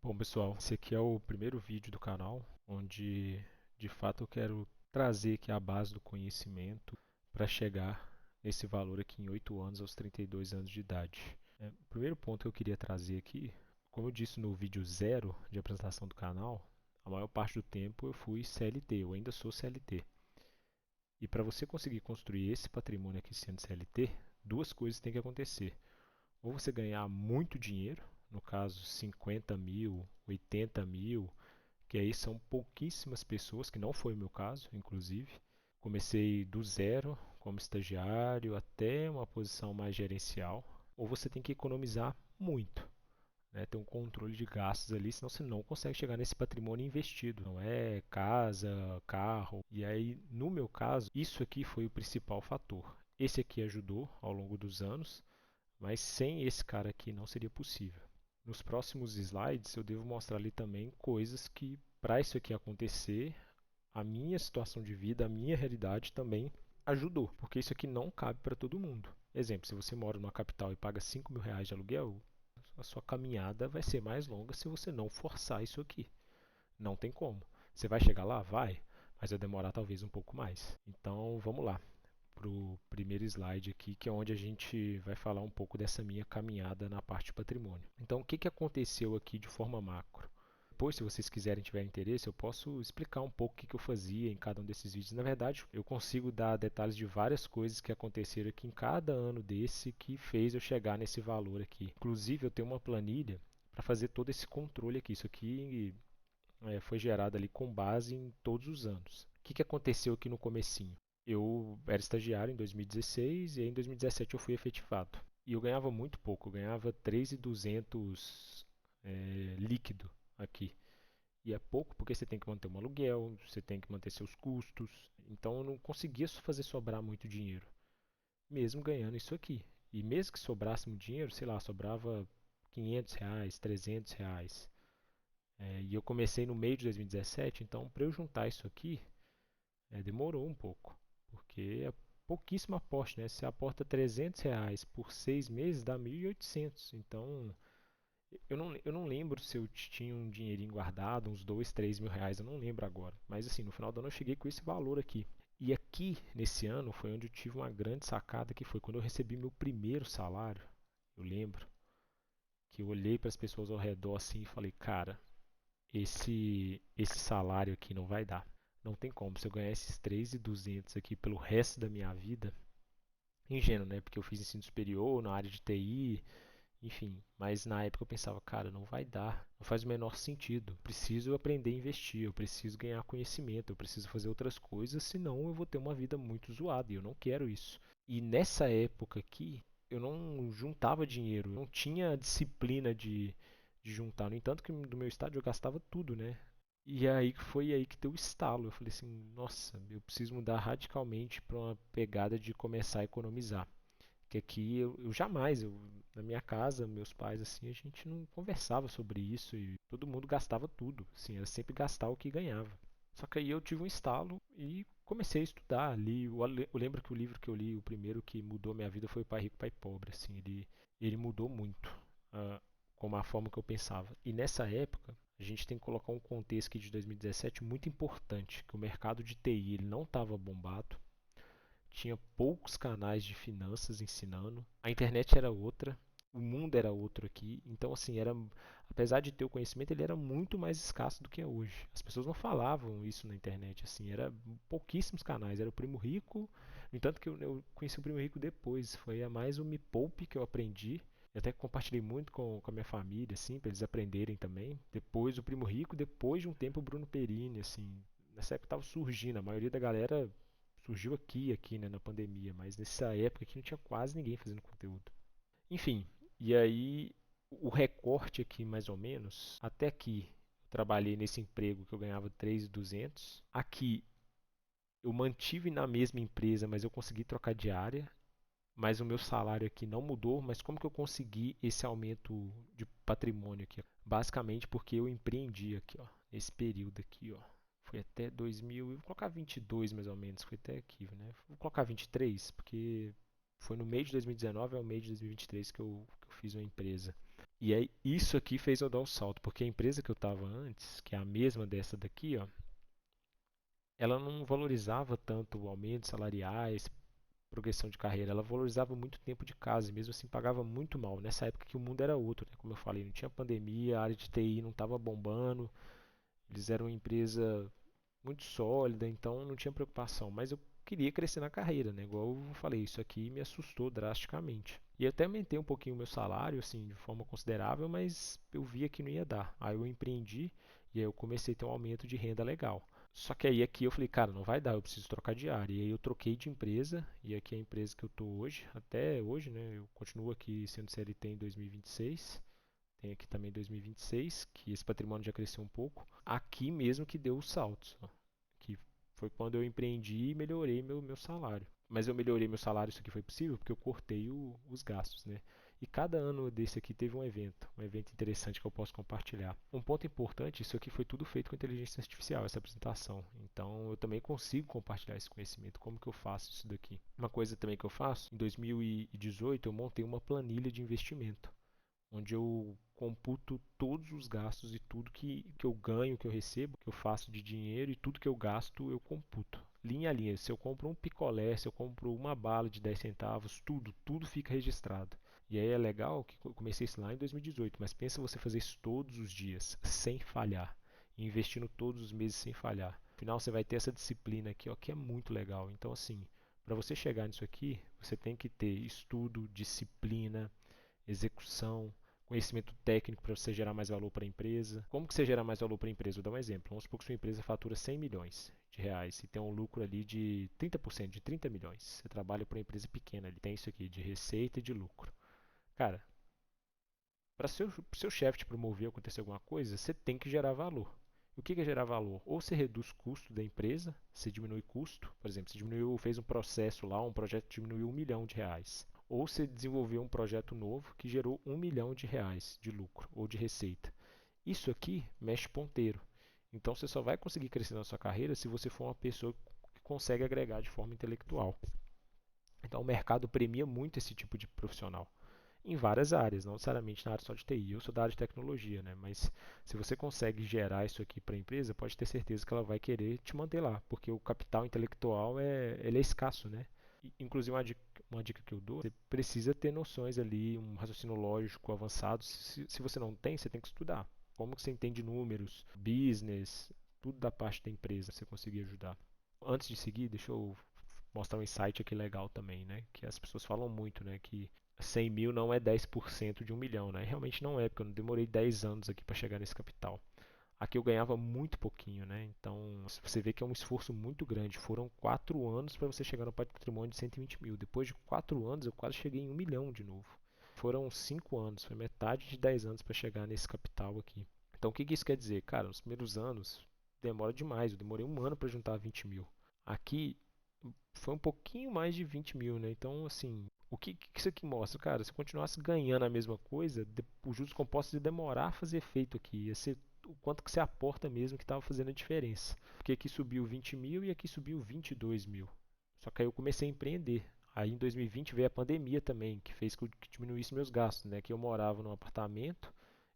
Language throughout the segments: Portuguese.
Bom, pessoal, esse aqui é o primeiro vídeo do canal, onde de fato eu quero trazer aqui a base do conhecimento para chegar nesse valor aqui em 8 anos, aos 32 anos de idade. O primeiro ponto que eu queria trazer aqui, como eu disse no vídeo zero de apresentação do canal, a maior parte do tempo eu fui CLT, eu ainda sou CLT. E para você conseguir construir esse patrimônio aqui sendo CLT, duas coisas têm que acontecer. Ou você ganhar muito dinheiro, no caso 50 mil, 80 mil, que aí são pouquíssimas pessoas, que não foi o meu caso, inclusive. Comecei do zero, como estagiário, até uma posição mais gerencial. Ou você tem que economizar muito, né? Ter um controle de gastos ali, senão você não consegue chegar nesse patrimônio investido. Não é casa, carro. E aí, no meu caso, isso aqui foi o principal fator. Esse aqui ajudou ao longo dos anos, mas sem esse cara aqui não seria possível. Nos próximos slides eu devo mostrar ali também coisas que, para isso aqui acontecer, a minha situação de vida, a minha realidade também ajudou, porque isso aqui não cabe para todo mundo. Exemplo, se você mora numa capital e paga R$ 5.000 de aluguel, a sua caminhada vai ser mais longa se você não forçar isso aqui. Não tem como. Você vai chegar lá? Vai, mas vai demorar talvez um pouco mais. Então vamos lá para o primeiro slide aqui, que é onde a gente vai falar um pouco dessa minha caminhada na parte de patrimônio. Então, o que, que aconteceu aqui de forma macro? Depois, se vocês quiserem, tiverem interesse, eu posso explicar um pouco o que, que eu fazia em cada um desses vídeos. Na verdade, eu consigo dar detalhes de várias coisas que aconteceram aqui em cada ano desse que fez eu chegar nesse valor aqui. Inclusive, eu tenho uma planilha para fazer todo esse controle aqui. Isso aqui foi gerado ali com base em todos os anos. O que, que aconteceu aqui no comecinho? Eu era estagiário em 2016 e aí em 2017 eu fui efetivado. E eu ganhava muito pouco, eu ganhava 3.200 líquido aqui. E é pouco porque você tem que manter um aluguel, você tem que manter seus custos. Então eu não conseguia fazer sobrar muito dinheiro, mesmo ganhando isso aqui. E mesmo que sobrasse muito dinheiro, sei lá, sobrava R$ 500, R$ 300. E eu comecei no meio de 2017, então para eu juntar isso aqui, demorou um pouco, porque é pouquíssimo aporte, né? Se você aporta R$ 300 por 6 meses, dá 1.800. Então, eu não lembro se eu tinha um dinheirinho guardado, uns 2, 3 mil reais, eu não lembro agora. Mas assim, no final do ano eu cheguei com esse valor aqui. E aqui, nesse ano, foi onde eu tive uma grande sacada, que foi quando eu recebi meu primeiro salário. Eu lembro que eu olhei para as pessoas ao redor assim e falei, cara, esse salário aqui não vai dar. Não tem como. Se eu ganhar esses 3.200 aqui pelo resto da minha vida, ingênuo, né? Porque eu fiz ensino superior na área de TI, enfim. Mas na época eu pensava, cara, não vai dar. Não faz o menor sentido. Preciso aprender a investir, eu preciso ganhar conhecimento, eu preciso fazer outras coisas, senão eu vou ter uma vida muito zoada e eu não quero isso. E nessa época aqui, eu não juntava dinheiro, eu não tinha disciplina de juntar. No entanto, que do meu estádio eu gastava tudo, né? E aí foi aí que deu o estalo. Eu falei assim, nossa, eu preciso mudar radicalmente para uma pegada de começar a economizar. Que aqui eu jamais, na minha casa, meus pais, assim, a gente não conversava sobre isso e todo mundo gastava tudo. Assim, era sempre gastar o que ganhava. Só que aí eu tive um estalo e comecei a estudar ali. Eu lembro que o livro que eu li, o primeiro que mudou minha vida foi o Pai Rico, Pai Pobre. Assim, ele mudou muito como a forma que eu pensava. E nessa época, a gente tem que colocar um contexto aqui de 2017 muito importante, que o mercado de TI ele não estava bombado, tinha poucos canais de finanças ensinando, a internet era outra, o mundo era outro aqui, então assim, apesar de ter o conhecimento, ele era muito mais escasso do que é hoje. As pessoas não falavam isso na internet, assim, era pouquíssimos canais, era o Primo Rico, no entanto que eu conheci o Primo Rico depois, foi a mais o Me Poupe que eu aprendi. Eu até compartilhei muito com a minha família, assim, para eles aprenderem também. Depois o Primo Rico, depois de um tempo o Bruno Perini, assim. Nessa época estava surgindo, a maioria da galera surgiu aqui, né, na pandemia, mas nessa época aqui não tinha quase ninguém fazendo conteúdo. Enfim, e aí o recorte aqui mais ou menos, até aqui eu trabalhei nesse emprego que eu ganhava 3.200. Aqui eu mantive na mesma empresa, mas eu consegui trocar de área, mas o meu salário aqui não mudou, mas como que eu consegui esse aumento de patrimônio aqui? Basicamente porque eu empreendi aqui, ó, esse período aqui, ó. Foi até 2000, eu vou colocar 22 mais ou menos, foi até aqui, né? Vou colocar 23, porque foi no meio de 2019 ao meio de 2023 que eu fiz uma empresa. E aí isso aqui fez eu dar o salto, porque a empresa que eu estava antes, que é a mesma dessa daqui, ó, ela não valorizava tanto aumentos salariais, progressão de carreira, ela valorizava muito tempo de casa e mesmo assim pagava muito mal. Nessa época que o mundo era outro, né? Como eu falei, não tinha pandemia, a área de TI não estava bombando, eles eram uma empresa muito sólida, então não tinha preocupação. Mas eu queria crescer na carreira, né? Igual eu falei, isso aqui me assustou drasticamente. E eu até aumentei um pouquinho o meu salário, assim, de forma considerável, mas eu via que não ia dar. Aí eu empreendi e aí eu comecei a ter um aumento de renda legal. Só que aí aqui eu falei, cara, não vai dar, eu preciso trocar de área. E aí eu troquei de empresa, e aqui é a empresa que eu tô hoje, até hoje, né? Eu continuo aqui sendo CLT em 2026. Tem aqui também 2026, que esse patrimônio já cresceu um pouco. Aqui mesmo que deu os saltos, ó, que foi quando eu empreendi e melhorei meu salário. Mas eu melhorei meu salário, isso aqui foi possível porque eu cortei os gastos, né? E cada ano desse aqui teve um evento interessante que eu posso compartilhar. Um ponto importante, isso aqui foi tudo feito com inteligência artificial, essa apresentação. Então eu também consigo compartilhar esse conhecimento. Como que eu faço isso daqui? Uma coisa também que eu faço, em 2018 eu montei uma planilha de investimento onde eu computo todos os gastos e tudo que eu ganho, que eu recebo, que eu faço de dinheiro e tudo que eu gasto eu computo. Linha a linha. Se eu compro um picolé, se eu compro uma bala de 10 centavos, tudo fica registrado. E aí é legal que eu comecei isso lá em 2018, mas pensa você fazer isso todos os dias, sem falhar, investindo todos os meses sem falhar. No final você vai ter essa disciplina aqui, ó, que é muito legal. Então assim, para você chegar nisso aqui, você tem que ter estudo, disciplina, execução, conhecimento técnico para você gerar mais valor para a empresa. Como que você gera mais valor para a empresa? Vou dar um exemplo. Vamos supor que sua empresa fatura 100 milhões de reais e tem um lucro ali de 30%, de 30 milhões. Você trabalha para uma empresa pequena, ele tem isso aqui de receita e de lucro. Cara, para seu chefe te promover ou acontecer alguma coisa, você tem que gerar valor. O que é gerar valor? Ou você reduz custo da empresa, você diminui custo, por exemplo, você diminuiu, fez um processo lá, um projeto que diminuiu R$ 1 milhão. Ou você desenvolveu um projeto novo que gerou R$ 1 milhão de lucro ou de receita. Isso aqui mexe ponteiro. Então você só vai conseguir crescer na sua carreira se você for uma pessoa que consegue agregar de forma intelectual. Então o mercado premia muito esse tipo de profissional em várias áreas, não necessariamente na área só de TI. Eu sou da área de tecnologia, né? Mas se você consegue gerar isso aqui para a empresa, pode ter certeza que ela vai querer te manter lá, porque o capital intelectual ele é escasso, né? Inclusive uma dica que eu dou, você precisa ter noções ali, um raciocínio lógico avançado. Se você não tem, você tem que estudar. Como que você entende números, business, tudo da parte da empresa, você conseguir ajudar. Antes de seguir, deixa eu mostrar um insight aqui legal também, né? Que as pessoas falam muito, né? Que 100 mil não é 10% de 1 milhão, né? Realmente não é, porque eu não demorei 10 anos aqui para chegar nesse capital. Aqui eu ganhava muito pouquinho, né? Então você vê que é um esforço muito grande. Foram 4 anos para você chegar no patrimônio de 120 mil. Depois de 4 anos eu quase cheguei em 1 milhão de novo. Foram 5 anos, foi metade de 10 anos para chegar nesse capital aqui. Então o que isso quer dizer? Cara, nos primeiros anos demora demais. Eu demorei um ano para juntar 20 mil. Aqui foi um pouquinho mais de 20 mil, né? Então, assim, o que isso aqui mostra? Cara, se eu continuasse ganhando a mesma coisa, os juros compostos iam demorar a fazer efeito aqui. Ia ser o quanto que você aporta mesmo que estava fazendo a diferença. Porque aqui subiu 20 mil e aqui subiu 22 mil. Só que aí eu comecei a empreender. Aí em 2020 veio a pandemia também, que fez que eu diminuísse meus gastos, né? Que eu morava num apartamento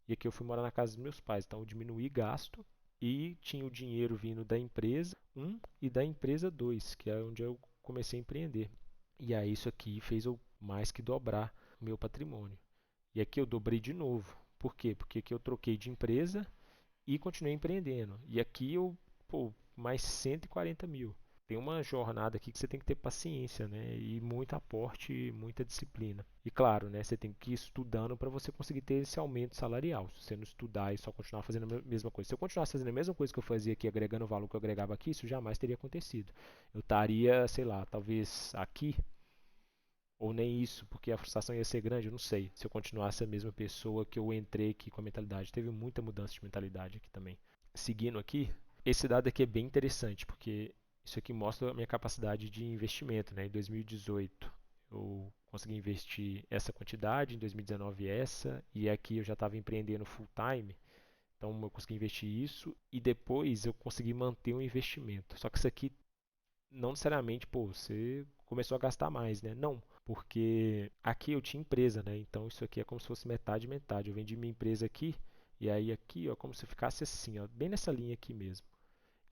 e aqui eu fui morar na casa dos meus pais. Então eu diminuí gasto e tinha o dinheiro vindo da empresa um e da empresa 2, que é onde eu comecei a empreender. E aí isso aqui fez eu mais que dobrar o meu patrimônio. E aqui eu dobrei de novo. Por quê? Porque aqui eu troquei de empresa e continuei empreendendo. E aqui eu, pô, mais 140 mil. Tem uma jornada aqui que você tem que ter paciência, né? E muito aporte, e muita disciplina. E claro, né? Você tem que ir estudando para você conseguir ter esse aumento salarial. Se você não estudar e só continuar fazendo a mesma coisa. Se eu continuasse fazendo a mesma coisa que eu fazia aqui, agregando o valor que eu agregava aqui, isso jamais teria acontecido. Eu estaria, sei lá, talvez aqui, ou nem isso, porque a frustração ia ser grande, eu não sei. Se eu continuasse a mesma pessoa que eu entrei aqui com a mentalidade. Teve muita mudança de mentalidade aqui também. Seguindo aqui, esse dado aqui é bem interessante, porque isso aqui mostra a minha capacidade de investimento, né? Em 2018 eu consegui investir essa quantidade, em 2019 essa, e aqui eu já estava empreendendo full time, então eu consegui investir isso e depois eu consegui manter o investimento. Só que isso aqui não necessariamente, pô, você começou a gastar mais, né? Não. Porque aqui eu tinha empresa, né? Então isso aqui é como se fosse metade metade. Eu vendi minha empresa aqui e aí aqui, ó, como se ficasse assim, ó, bem nessa linha aqui mesmo.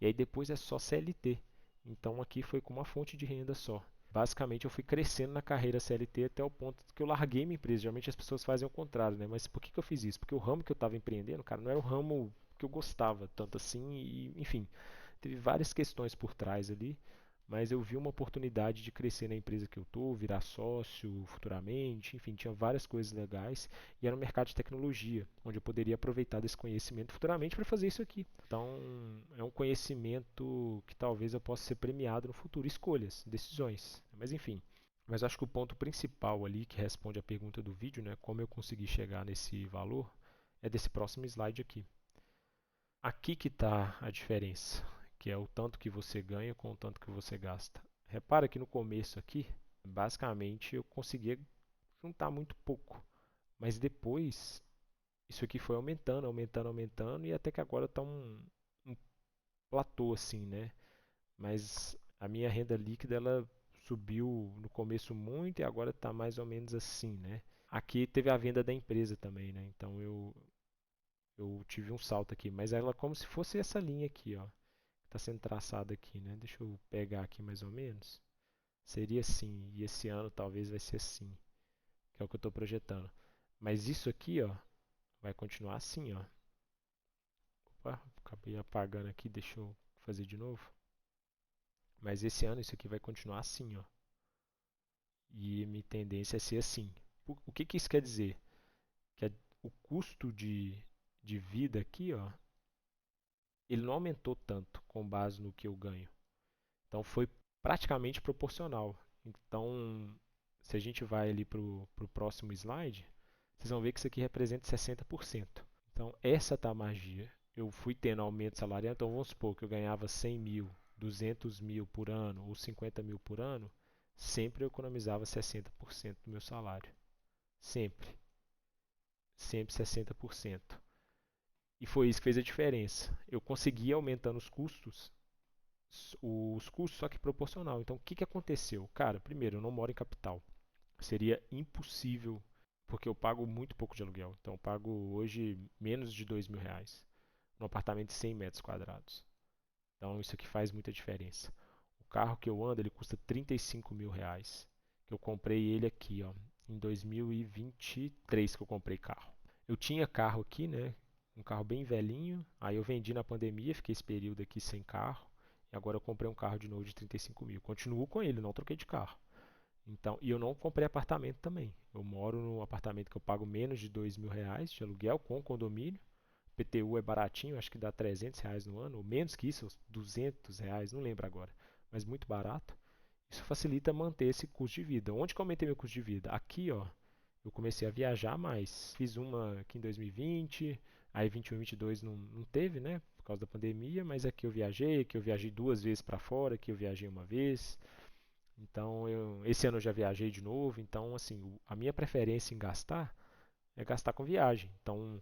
E aí depois é só CLT. Então aqui foi com uma fonte de renda só. Basicamente eu fui crescendo na carreira CLT até o ponto que eu larguei minha empresa. Geralmente as pessoas fazem o contrário, né? Mas por que eu fiz isso? Porque o ramo que eu estava empreendendo, cara, não era o ramo que eu gostava tanto assim. E, enfim, teve várias questões por trás ali. Mas eu vi uma oportunidade de crescer na empresa que eu estou, virar sócio futuramente, enfim, tinha várias coisas legais e era um mercado de tecnologia, onde eu poderia aproveitar desse conhecimento futuramente para fazer isso aqui. Então, é um conhecimento que talvez eu possa ser premiado no futuro, escolhas, decisões. Mas enfim, mas acho que o ponto principal ali que responde à pergunta do vídeo, né, como eu consegui chegar nesse valor, é desse próximo slide aqui. Aqui que está a diferença, que é o tanto que você ganha com o tanto que você gasta. Repara que no começo aqui, basicamente eu conseguia juntar muito pouco, mas depois isso aqui foi aumentando, aumentando, aumentando e até que agora está um platô assim, né? Mas a minha renda líquida ela subiu no começo muito e agora está mais ou menos assim, né? Aqui teve a venda da empresa também, né? Então eu tive um salto aqui, mas ela é como se fosse essa linha aqui, ó. Está sendo traçada aqui, né? Deixa eu pegar aqui mais ou menos. Seria assim, e esse ano talvez vai ser assim, que é o que eu estou projetando. Mas isso aqui, ó, vai continuar assim, ó. Opa, acabei apagando aqui, deixa eu fazer de novo. Mas esse ano isso aqui vai continuar assim, ó. E minha tendência é ser assim. O que que isso quer dizer? Que o custo de vida aqui, ó, ele não aumentou tanto com base no que eu ganho. Então foi praticamente proporcional. Então, se a gente vai ali para o próximo slide, vocês vão ver que isso aqui representa 60%. Então, essa tá a magia. Eu fui tendo aumento salarial, então vamos supor que eu ganhava 100 mil, 200 mil por ano ou 50 mil por ano, sempre eu economizava 60% do meu salário. Sempre. Sempre 60%. E foi isso que fez a diferença. Eu conseguia aumentando os custos, só que proporcional. Então, o que, que aconteceu? Cara, primeiro, eu não moro em capital. Seria impossível, porque eu pago muito pouco de aluguel. Então, eu pago hoje menos de R$ 2.000 num apartamento de 100 metros quadrados. Então, isso aqui faz muita diferença. O carro que eu ando, ele custa R$ 35.000. Eu comprei ele aqui, ó, em 2023 que eu comprei carro. Eu tinha carro aqui, né? Um carro bem velhinho. Aí eu vendi na pandemia, fiquei esse período aqui sem carro. E agora eu comprei um carro de novo de 35 mil. Continuo com ele, não troquei de carro. Então, e eu não comprei apartamento também. Eu moro num apartamento que eu pago menos de R$ 2.000 de aluguel com condomínio. PTU é baratinho, acho que dá R$ 300 no ano, ou menos que isso, R$ 200, não lembro agora, mas muito barato. Isso facilita manter esse custo de vida. Onde que eu aumentei meu custo de vida? Aqui, ó, eu comecei a viajar mais. Fiz uma aqui em 2020, aí 21 e 22 não teve, né, por causa da pandemia, mas aqui eu viajei 2 vezes para fora, aqui eu viajei uma vez. Então, esse ano eu já viajei de novo. Então, assim, a minha preferência em gastar é gastar com viagem. Então,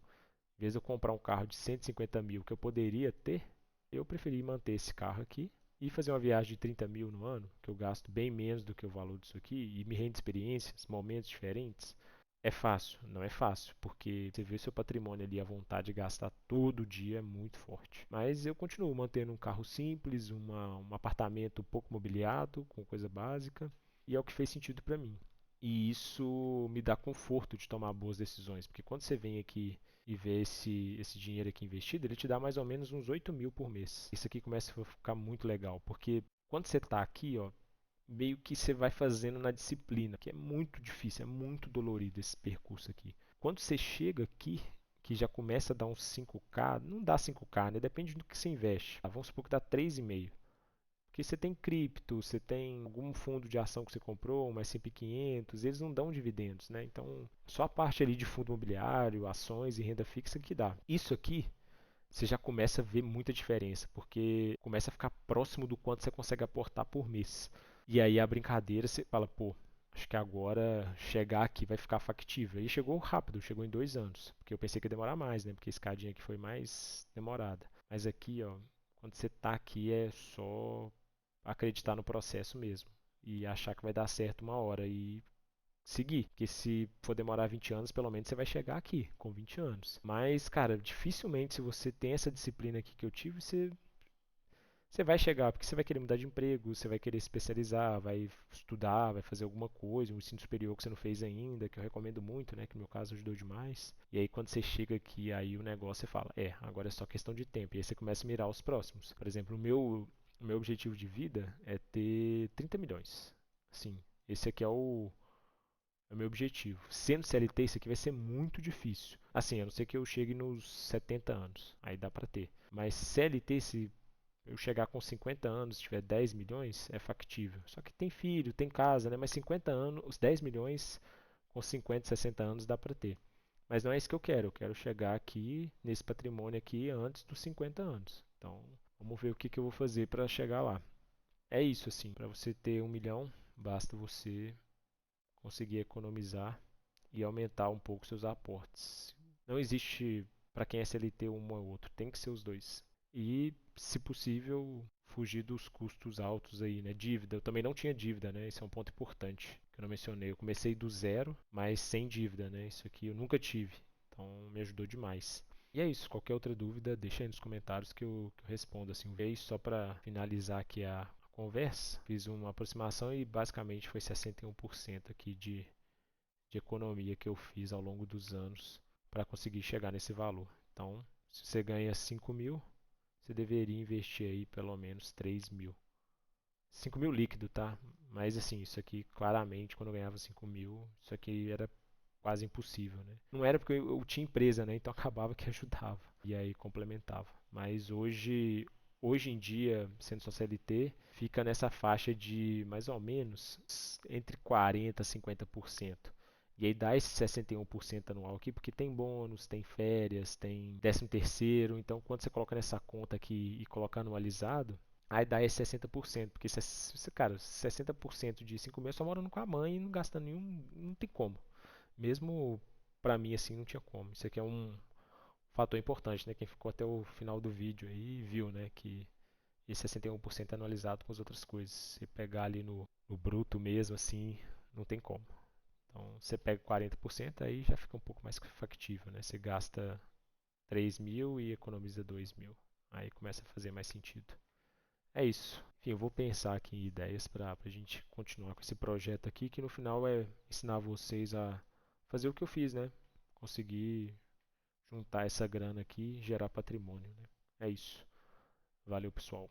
em vez de eu comprar um carro de 150 mil que eu poderia ter, eu preferi manter esse carro aqui e fazer uma viagem de 30 mil no ano, que eu gasto bem menos do que o valor disso aqui e me rende experiências, momentos diferentes. É fácil? Não é fácil, porque você vê seu patrimônio ali, a vontade de gastar todo dia é muito forte. Mas eu continuo mantendo um carro simples, um apartamento pouco mobiliado, com coisa básica, e é o que fez sentido para mim. E isso me dá conforto de tomar boas decisões, porque quando você vem aqui e vê esse dinheiro aqui investido, ele te dá mais ou menos uns 8 mil por mês. Isso aqui começa a ficar muito legal, porque quando você está aqui, ó, meio que você vai fazendo na disciplina, que é muito difícil, é muito dolorido esse percurso aqui. Quando você chega aqui, que já começa a dar uns 5K, não dá 5K, né? Depende do que você investe. Vamos supor que dá 3,5. Porque você tem cripto, você tem algum fundo de ação que você comprou, um S&P 500, eles não dão dividendos, né? Então, só a parte ali de fundo imobiliário, ações e renda fixa que dá. Isso aqui, você já começa a ver muita diferença, porque começa a ficar próximo do quanto você consegue aportar por mês. E aí a brincadeira, você fala, pô, acho que agora chegar aqui vai ficar factível. E chegou rápido, chegou em 2 anos, porque eu pensei que ia demorar mais, né? Porque a escadinha aqui foi mais demorada. Mas aqui, ó, quando você tá aqui é só acreditar no processo mesmo e achar que vai dar certo uma hora. E seguir. Porque se for demorar 20 anos, pelo menos você vai chegar aqui com 20 anos. Mas, cara, dificilmente se você tem essa disciplina aqui que eu tive, você vai chegar, porque você vai querer mudar de emprego, você vai querer se especializar, vai estudar, vai fazer alguma coisa, um ensino superior que você não fez ainda, que eu recomendo muito, né, que no meu caso ajudou demais. E aí quando você chega aqui, aí o negócio você fala, agora é só questão de tempo. E aí você começa a mirar os próximos. Por exemplo, o meu objetivo de vida é ter 30 milhões. Assim, esse aqui é o meu objetivo. Sendo CLT, isso aqui vai ser muito difícil. Assim, a não ser que eu chegue nos 70 anos, aí dá pra ter. Mas CLT, se eu chegar com 50 anos, tiver 10 milhões, é factível. Só que tem filho, tem casa, né? Mas 50 anos, os 10 milhões com 50, 60 anos dá para ter. Mas não é isso que eu quero. Eu quero chegar aqui, nesse patrimônio aqui, antes dos 50 anos. Então, vamos ver o que eu vou fazer para chegar lá. É isso, assim. Para você ter 1 milhão, basta você conseguir economizar e aumentar um pouco seus aportes. Não existe para quem é CLT um ou outro, tem que ser os dois. E, se possível, fugir dos custos altos aí, né? Dívida. Eu também não tinha dívida, né? Esse é um ponto importante que eu não mencionei. Eu comecei do zero, mas sem dívida, né? Isso aqui eu nunca tive. Então me ajudou demais. E é isso. Qualquer outra dúvida, deixa aí nos comentários que eu respondo assim. Um vez só para finalizar aqui a conversa, fiz uma aproximação e basicamente foi 61% aqui de economia que eu fiz ao longo dos anos para conseguir chegar nesse valor. Então, se você ganha 5 mil, você deveria investir aí pelo menos 3 mil. 5 mil líquido, tá? Mas assim, isso aqui claramente, quando eu ganhava 5 mil, isso aqui era quase impossível, né? Não era porque eu tinha empresa, né? Então acabava que ajudava e aí complementava. Mas hoje em dia, sendo só CLT, fica nessa faixa de mais ou menos entre 40% e 50%. E aí dá esse 61% anual aqui, porque tem bônus, tem férias, tem 13º. Então, quando você coloca nessa conta aqui e coloca anualizado, aí dá esse 60%. Porque, cara, 60% de 5 mil só morando com a mãe e não gastando nenhum, não tem como. Mesmo pra mim, assim, não tinha como. Isso aqui é um fator importante, né? Quem ficou até o final do vídeo aí viu, né? Que esse 61% é anualizado com as outras coisas. Se pegar ali no bruto mesmo, assim, não tem como. Então, você pega 40%, aí já fica um pouco mais factível, né? Você gasta 3 mil e economiza 2 mil. Aí começa a fazer mais sentido. É isso. Enfim, eu vou pensar aqui em ideias para a gente continuar com esse projeto aqui, que no final é ensinar vocês a fazer o que eu fiz, né? Conseguir juntar essa grana aqui e gerar patrimônio, né? É isso. Valeu, pessoal.